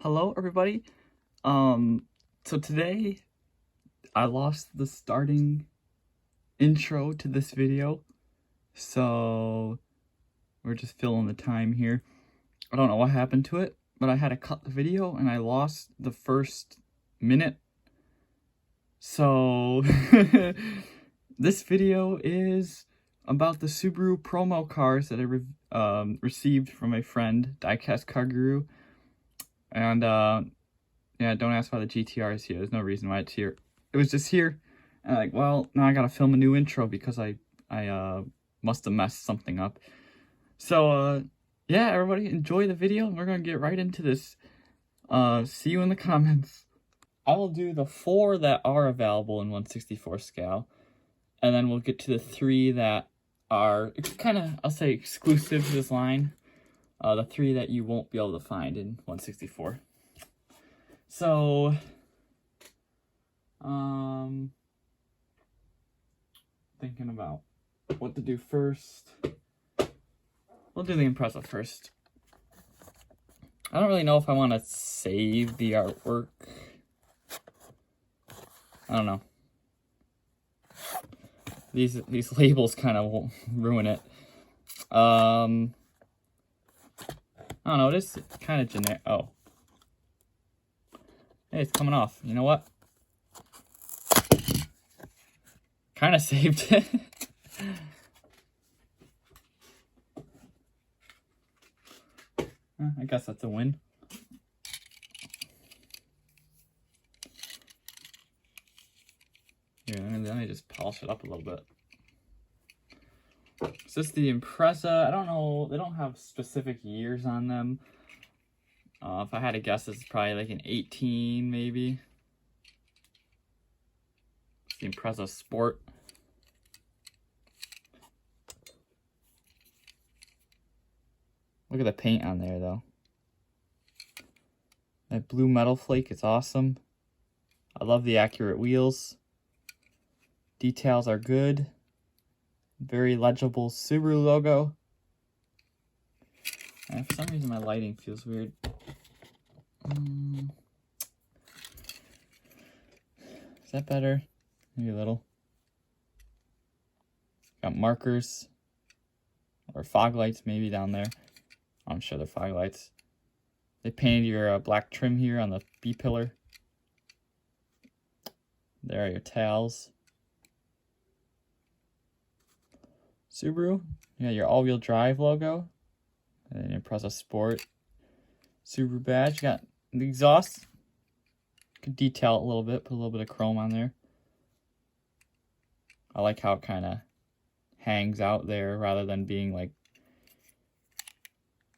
Hello everybody. So today I lost the starting intro to this video, so we're just filling the time here. I don't know what happened to it, but I had to cut the video and I lost the first minute. So this video is about the Subaru promo cars that I received from my friend Diecast Car Guru. And yeah, don't ask why the GTR is here. There's no reason why it's here. It was just here. And like, well, now I gotta film a new intro because I must have messed something up. So yeah, everybody enjoy the video. We're gonna get right into this. See you in the comments. I will do the 4 that are available in 1/64 scale, and then we'll get to the 3 that are kind of, I'll say, exclusive to this line. The 3 that you won't be able to find in 1/64. So, thinking about what to do first. We'll do the Impreza first. I don't really know if I want to save the artwork. I don't know. These labels kind of won't ruin it. I don't know, it is kind of generic. Oh. Hey, it's coming off. You know what? Kind of saved it. I guess that's a win. Here, let me just polish it up a little bit. Is this the Impreza? I don't know. They don't have specific years on them. If I had to guess, it's probably like an 18, maybe. It's the Impreza Sport. Look at the paint on there, though. That blue metal flake is awesome. I love the accurate wheels. Details are good. Very legible Subaru logo. And for some reason my lighting feels weird. Is that better? Maybe a little. Got markers. Or fog lights maybe down there. I'm sure they're fog lights. They painted your black trim here on the B-pillar. There are your tails. Subaru, you got your all-wheel drive logo, and then your Impreza Sport Subaru badge. You got the exhaust. You can detail it a little bit, put a little bit of chrome on there. I like how it kind of hangs out there rather than being like,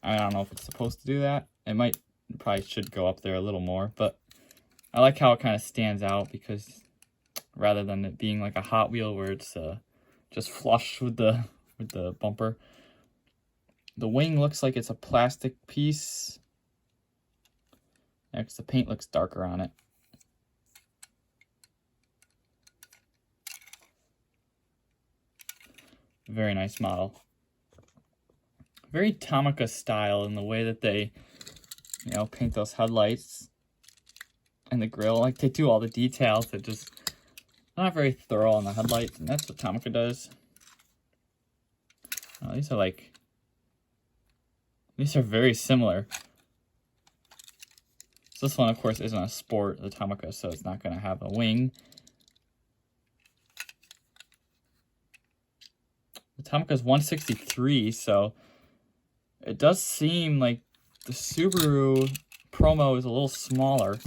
I don't know if it's supposed to do that. It probably should go up there a little more, but I like how it kind of stands out because rather than it being like a Hot Wheel where it's just flush with the bumper. The wing looks like it's a plastic piece. Next, the paint looks darker on it. Very nice model. Very Tomica style in the way that they, paint those headlights and the grille. Like, they do all the details that just not very thorough on the headlights, and that's what Tomica does. Oh, these are very similar. So this one, of course, isn't a Sport, the Tomica, so it's not going to have a wing. The Tomica's 163, so it does seem like the Subaru promo is a little smaller.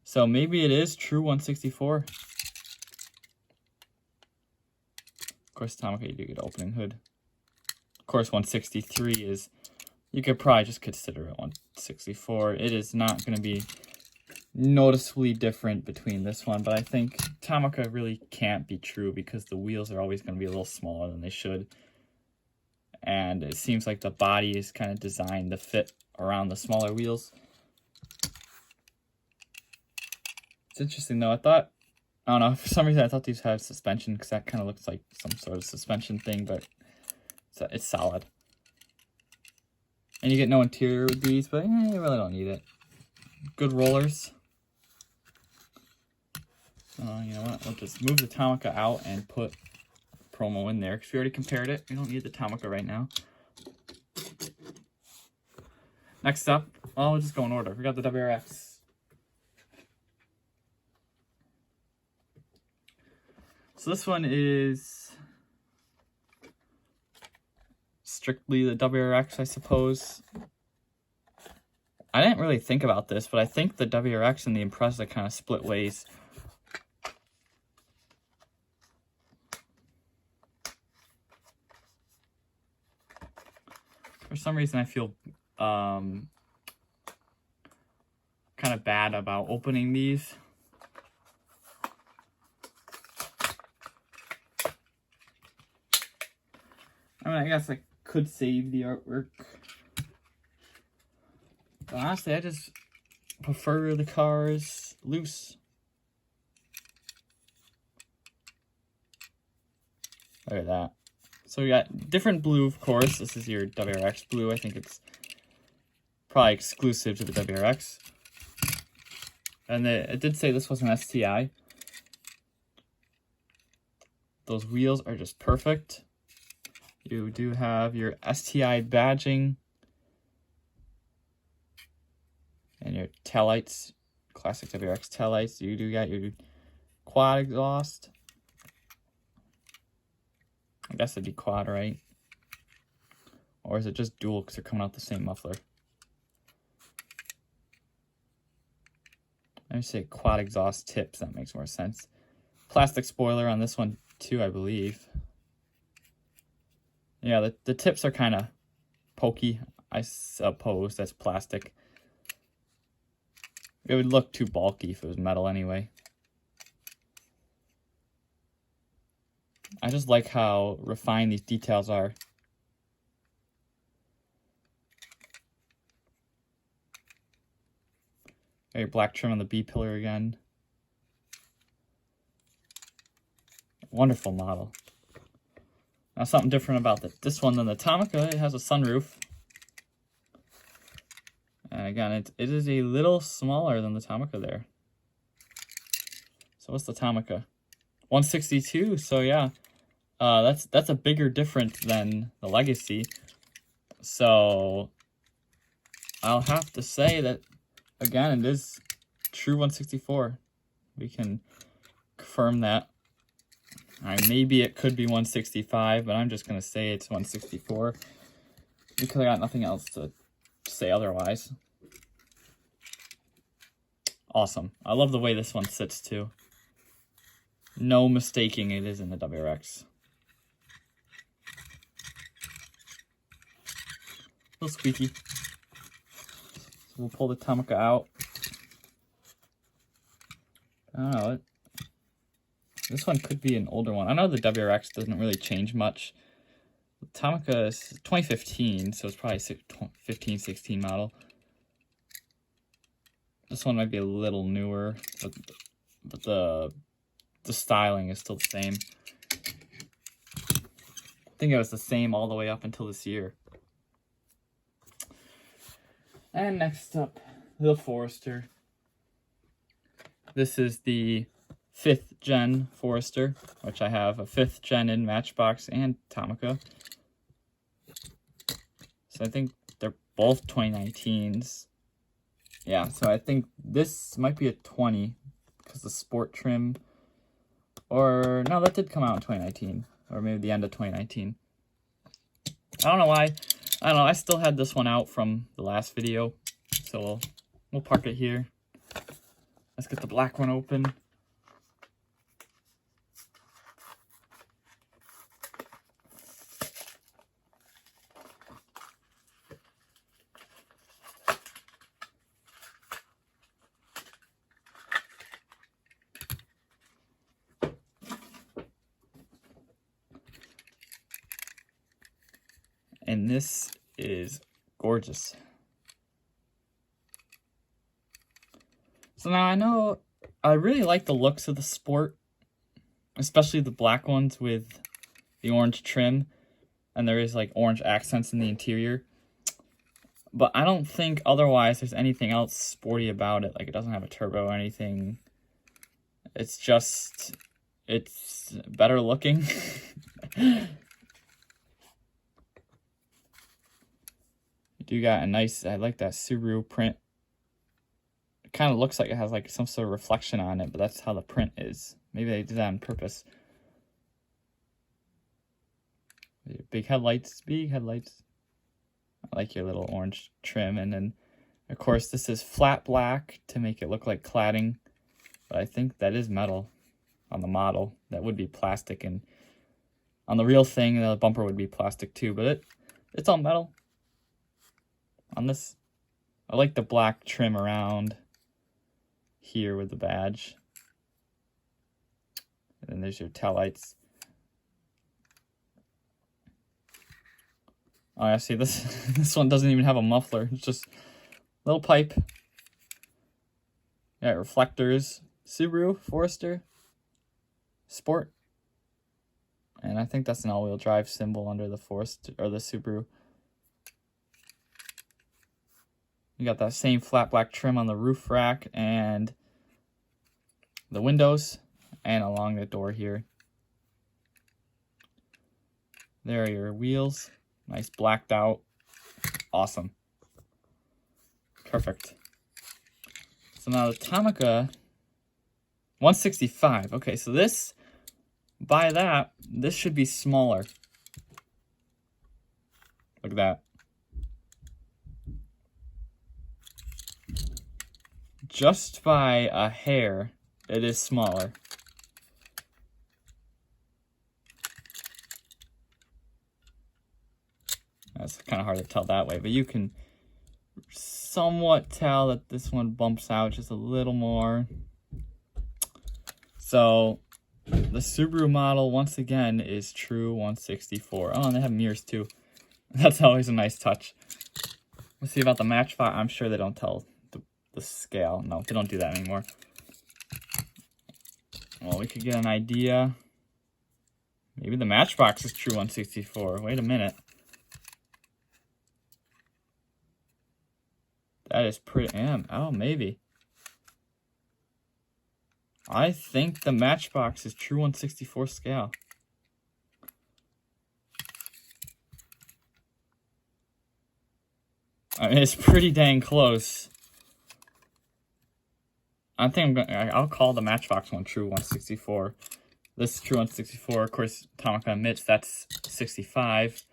So maybe it is true 164. Of course, Tomica, you do get opening hood. Of course, 163 is, you could probably just consider it 164. It is not going to be noticeably different between this one, but I think Tomica really can't be true because the wheels are always going to be a little smaller than they should. And it seems like the body is kind of designed to fit around the smaller wheels. It's interesting though, I don't know, for some reason I thought these had suspension because that kind of looks like some sort of suspension thing, but it's solid. And you get no interior with these, but you really don't need it. good rollers. You know what? We'll just move the Tomica out and put promo in there because we already compared it. We don't need the Tomica right now. Next up, well, we'll just go in order. We got the Wrx. So this one is strictly the Wrx, I suppose. I didn't really think about this, but I think the Wrx and the Impreza kind of split ways. For some reason, I feel kind of bad about opening these. I mean, I guess I could save the artwork. But honestly, I just prefer the cars loose. Look at that. So we got different blue, of course. This is your Wrx Blue. I think it's probably exclusive to the Wrx. And it did say this was an STI. Those wheels are just perfect. You do have your STI badging. And your taillights, classic Wrx taillights. You do got your quad exhaust. I guess it'd be quad, right? Or is it just dual because they're coming out the same muffler? Let me say quad exhaust tips. That makes more sense. Plastic spoiler on this one too, I believe. Yeah, the tips are kind of pokey. I suppose that's plastic. It would look too bulky if it was metal anyway. I just like how refined these details are. Got your black trim on the B-pillar again. Wonderful model. Now something different about this one than the Tomica, it has a sunroof. And again, it is a little smaller than the Tomica there. So what's the Tomica? 162, so yeah. That's a bigger difference than the Legacy. So I'll have to say that, again, it is true 164. We can confirm that. Maybe it could be 165, but I'm just going to say it's 164 because I got nothing else to say otherwise. Awesome. I love the way this one sits too. No mistaking it is in the Wrx. A little squeaky. So we'll pull the Tomica out. I don't know. This one could be an older one. I know the Wrx doesn't really change much. The Tomica is 2015, so it's probably 15, 16 model. This one might be a little newer, but the styling is still the same. I think it was the same all the way up until this year. And next up, the Forester. This is the 5th gen Forester, which I have a 5th gen in Matchbox and Tomica. So I think they're both 2019s. Yeah, so I think this might be a 20 because the sport trim, or no, that did come out in 2019, or maybe the end of 2019. I don't know why. I don't know. I still had this one out from the last video, so we'll park it here. Let's get the black one open. And this is gorgeous. So now I know I really like the looks of the Sport, especially the black ones with the orange trim, and there is like orange accents in the interior. But I don't think otherwise there's anything else sporty about it. Like, it doesn't have a turbo or anything. It's just, it's better looking. You do got a nice, I like that Subaru print. It kind of looks like it has like some sort of reflection on it, but that's how the print is. Maybe they did that on purpose. Big headlights, big headlights. I like your little orange trim. And then, of course, this is flat black to make it look like cladding. But I think that is metal on the model. That would be plastic. And on the real thing, the bumper would be plastic too. But it's all metal on this. I like the black trim around here with the badge. And then there's your tail lights. Oh yeah, see this this one doesn't even have a muffler. It's just a little pipe. Yeah, reflectors. Subaru, Forester, Sport. And I think that's an all-wheel drive symbol under the Forester or the Subaru. You got that same flat black trim on the roof rack and the windows and along the door here. There are your wheels. Nice blacked out. Awesome. Perfect. So now the Tomica 165. Okay, so this, by that, this should be smaller. Look at that. Just by a hair, it is smaller. That's kind of hard to tell that way, but you can somewhat tell that this one bumps out just a little more. So the Subaru model, once again, is true 164. Oh, and they have mirrors too. That's always a nice touch. Let's see about the Matchbox. I'm sure they don't tell the scale. No, they don't do that anymore. Well, we could get an idea. Maybe the Matchbox is true 164. Wait a minute. That is pretty, oh, maybe. I think the Matchbox is true 164 scale. I mean, it's pretty dang close. I think I'll call the Matchbox one true 164. This is true 164. Of course, Tomica admits that's 65.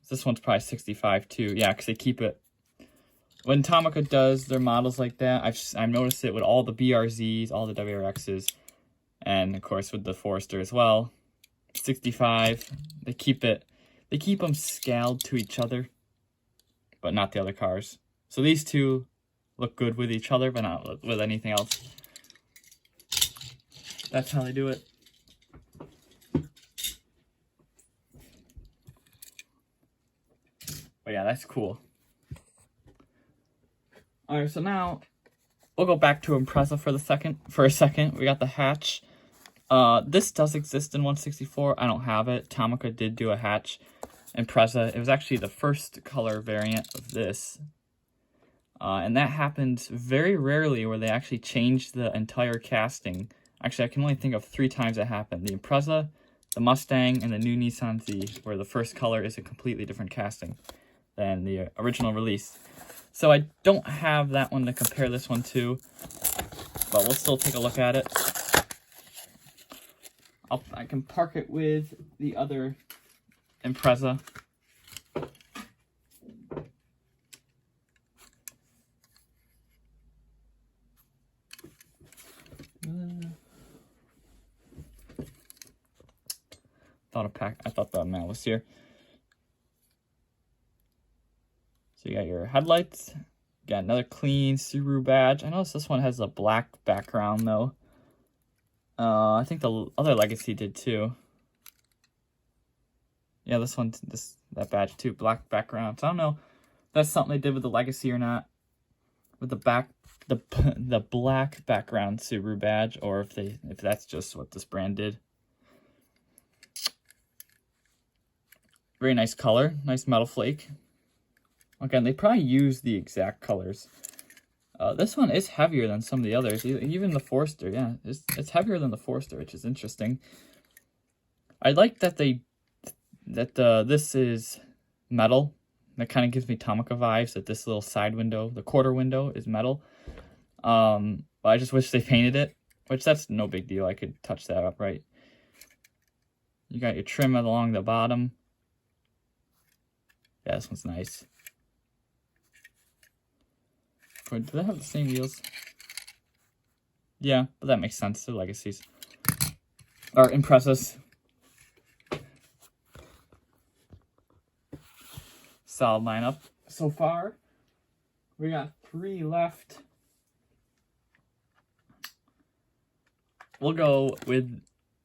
This one's probably 65 too. Yeah, because they keep it. When Tomica does their models like that, I've noticed it with all the BRZs, all the WRXs, and of course with the Forester as well. 65. They keep them scaled to each other, but not the other cars. So these two look good with each other, but not with anything else. That's how they do it. But yeah, that's cool. Alright, so now we'll go back to Impreza for a second. We got the hatch. This does exist in 164. I don't have it. Tomica did do a hatch Impreza. It was actually the first color variant of this. And that happened very rarely where they actually changed the entire casting. Actually, I can only think of 3 times it happened. The Impreza, the Mustang, and the new Nissan Z, where the first color is a completely different casting than the original release. So I don't have that one to compare this one to, but we'll still take a look at it. I can park it with the other Impreza. I thought the man was here. So you got your headlights. You got another clean Subaru badge. I noticed this one has a black background though. I think the other Legacy did too. Yeah, that badge too, black background. So I don't know if that's something they did with the Legacy or not, with the black background Subaru badge, or if that's just what this brand did. Very nice color, nice metal flake. Again, they probably use the exact colors. This one is heavier than some of the others, even the Forester. Yeah, it's heavier than the Forester, which is interesting. I like that this is metal. That kind of gives me Tomica vibes. That this little side window, the quarter window, is metal. But I just wish they painted it, which that's no big deal. I could touch that up, right? You got your trim along the bottom. Yeah, this one's nice. Do they have the same wheels? Yeah, but that makes sense. They're Legacies. Or Imprezas. Solid lineup so far. We got 3 left. We'll go with,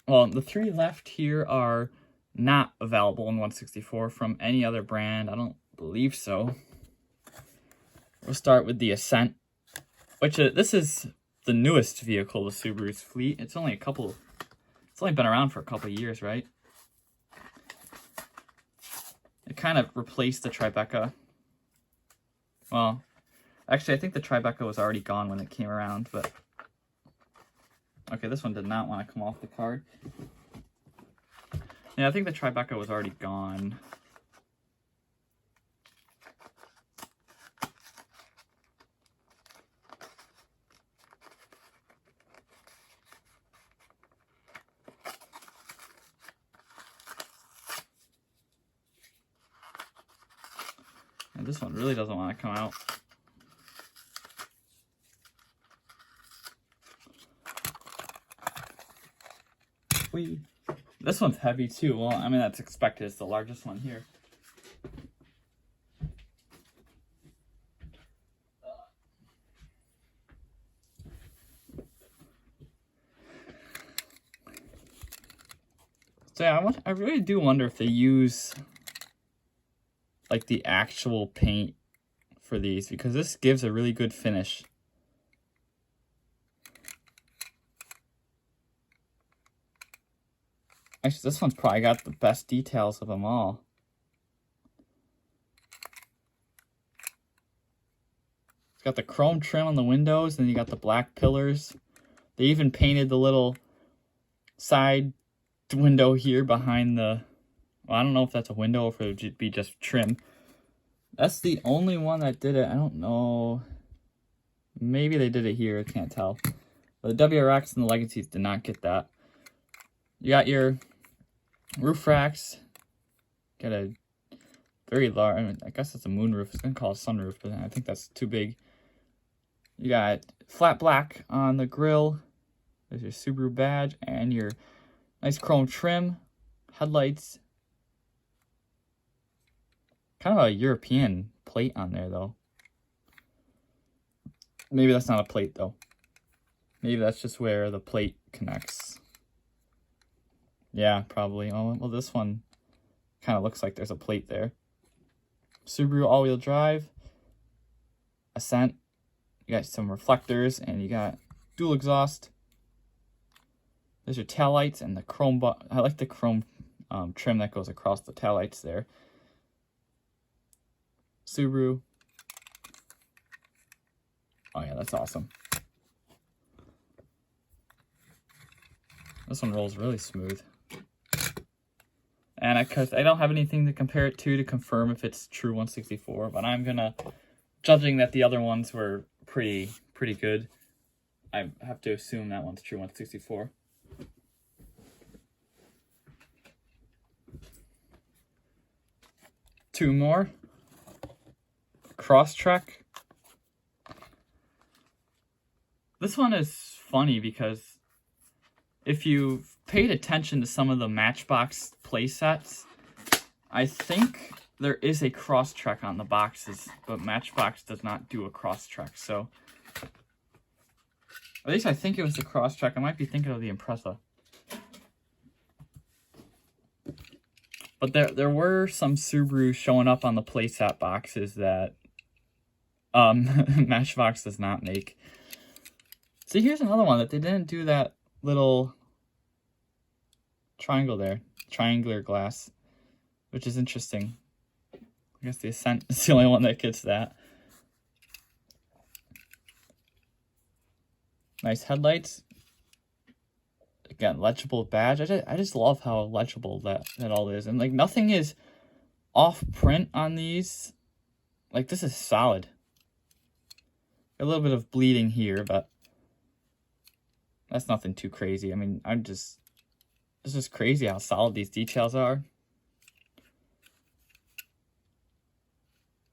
well, the 3 left here are not available in 164 from any other brand. I don't believe so. We'll start with the Ascent, which this is the newest vehicle of Subaru's fleet. It's only been around for a couple of years, right? It kind of replaced the Tribeca. Well, actually, I think the Tribeca was already gone when it came around, but... Okay, this one did not want to come off the card. Yeah, I think the Tribeca was already gone. And this one really doesn't want to come out. This one's heavy too. Well, I mean, that's expected. It's the largest one here. So yeah, I really do wonder if they use like the actual paint for these, because this gives a really good finish. Actually, this one's probably got the best details of them all. It's got the chrome trim on the windows, and you got the black pillars. They even painted the little side window here behind the... Well, I don't know if that's a window or if it would be just trim. That's the only one that did it. I don't know. Maybe they did it here. I can't tell. But the Wrx and the Legacies did not get that. You got your roof racks. Got a very large, I mean, I guess it's a moonroof. It's going to call it a sunroof, but I think that's too big. You got flat black on the grill. There's your Subaru badge and your nice chrome trim. Headlights. Kind of a European plate on there, though. Maybe that's not a plate, though. Maybe that's just where the plate connects. Yeah, probably. Oh, well, this one kind of looks like there's a plate there. Subaru all-wheel drive. Ascent. You got some reflectors, and you got dual exhaust. There's your taillights and the chrome. I like the chrome trim that goes across the taillights there. Subaru. Oh yeah, that's awesome. This one rolls really smooth. And because I don't have anything to compare it to confirm if it's true 164, but I'm gonna, judging that the other ones were pretty good, I have to assume that one's true 164. Two more. Crosstrek. This one is funny because if you've paid attention to some of the Matchbox playsets, I think there is a Crosstrek on the boxes, but Matchbox does not do a Crosstrek, so at least I think it was the Crosstrek. I might be thinking of the Impreza. But there were some Subaru showing up on the playset boxes that Matchbox does not make. See, here's another one that they didn't do that little triangle there, triangular glass, which is interesting. I guess the Ascent is the only one that gets that. Nice headlights. Again, legible badge. I just love how legible that all is. And like nothing is off print on these. Like this is solid. A little bit of bleeding here, but that's nothing too crazy. I mean, this is crazy how solid these details are.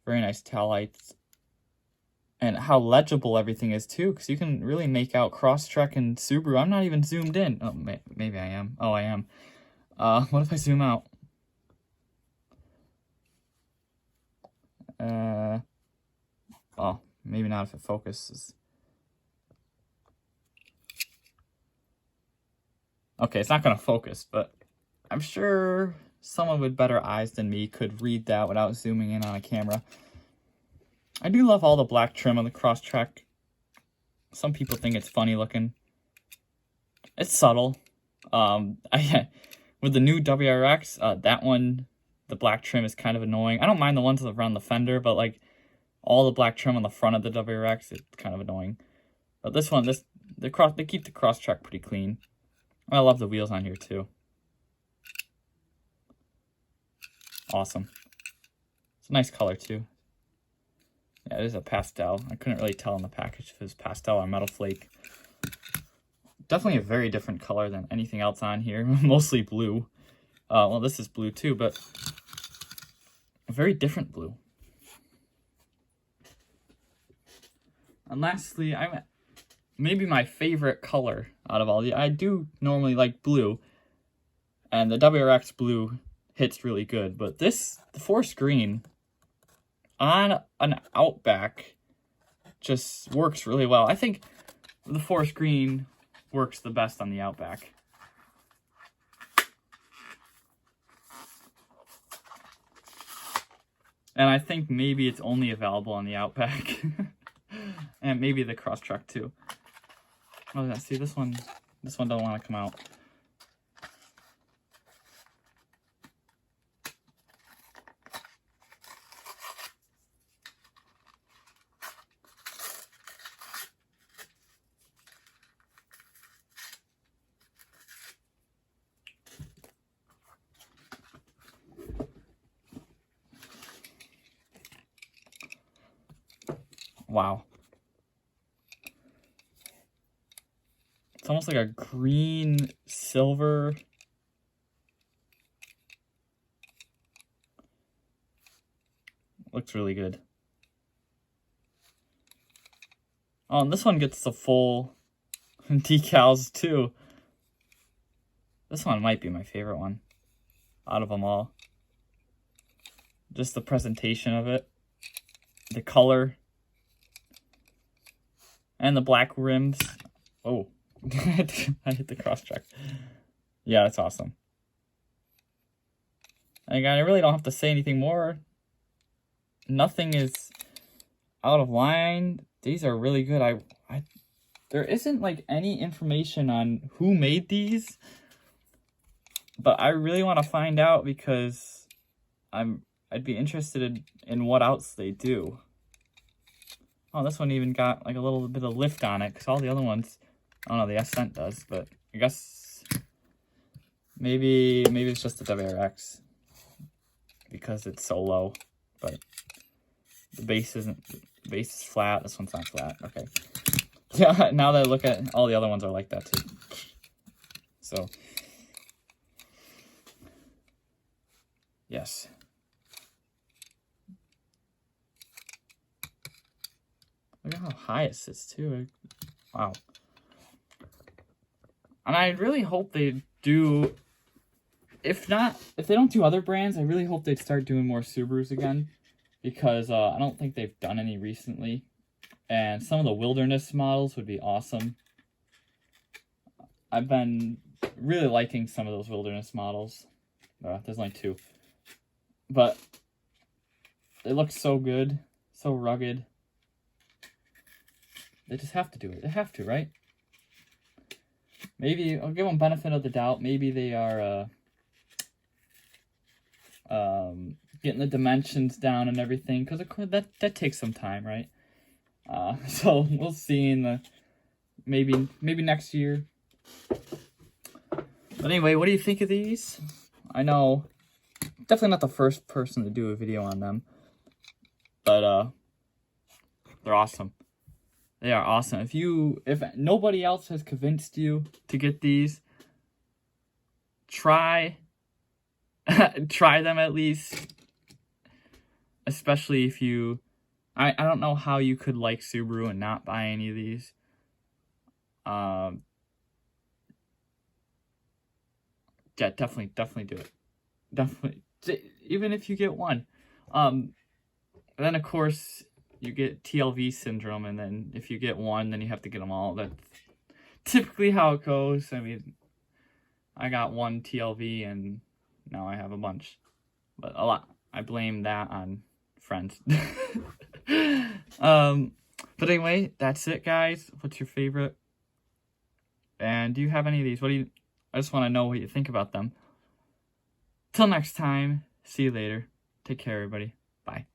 Very nice tail lights. And how legible everything is too, because you can really make out Crosstrek and Subaru. I'm not even zoomed in. Oh, maybe I am. Oh, I am. What if I zoom out? Oh, maybe not if it focuses. Okay, it's not going to focus, but I'm sure someone with better eyes than me could read that without zooming in on a camera. I do love all the black trim on the Crosstrek. Some people think it's funny looking. It's subtle. With the new Wrx, that one, the black trim is kind of annoying. I don't mind the ones around the fender, but like all the black trim on the front of the Wrx, it's kind of annoying. But this one, they keep the Crosstrek pretty clean. I love the wheels on here too. Awesome. It's a nice color too. Yeah, it is a pastel. I couldn't really tell in the package if it was pastel or metal flake. Definitely a very different color than anything else on here. Mostly blue. Well, this is blue too, but a very different blue. And lastly, maybe my favorite color out of all the... I do normally like blue, and the Wrx Blue hits really good, but the forest green on an Outback just works really well. I think the forest green works the best on the Outback. And I think maybe it's only available on the Outback. And maybe the Crosstrek too. Oh, yeah, see this one doesn't want to come out. Wow. It's almost like a green silver. Looks really good. Oh, and this one gets the full decals too. This one might be my favorite one out of them all. Just the presentation of it, the color, and the black rims. Oh, I hit the Crosstrek. Yeah, that's awesome. And again, I really don't have to say anything more. Nothing is out of line. These are really good. There isn't like any information on who made these, but I really want to find out because I'd be interested in what else they do. Oh, this one even got like a little bit of lift on it, because all the other ones, I don't know, the Ascent does, but I guess maybe it's just the Wrx because it's so low. But the base is flat. This one's not flat. Okay. Yeah, now that I look at all the other ones are like that too. So yes. Look at how high it sits too. Wow. And I really hope they do, if they don't do other brands, I really hope they'd start doing more Subarus again, because I don't think they've done any recently. And some of the wilderness models would be awesome. I've been really liking some of those wilderness models. There's only two. But they look so good, so rugged. They just have to do it. They have to, right? Maybe I'll give them benefit of the doubt. Maybe they are getting the dimensions down and everything, because of course that takes some time, right? So we'll see in the maybe next year. But anyway, what do you think of these? I know, definitely not the first person to do a video on them, but they're awesome. They are awesome. If nobody else has convinced you to get these, try them at least. Especially if you, I don't know how you could like Subaru and not buy any of these. Yeah, definitely do it. Definitely, even if you get one. Then of course you get TLV syndrome, and then if you get one, then you have to get them all. That's typically how it goes. I mean, I got one TLV and now I have a bunch, but a lot. I blame that on friends. But anyway, that's it, guys. What's your favorite? And do you have any of these? I just want to know what you think about them. Till next time, see you later. Take care, everybody. Bye.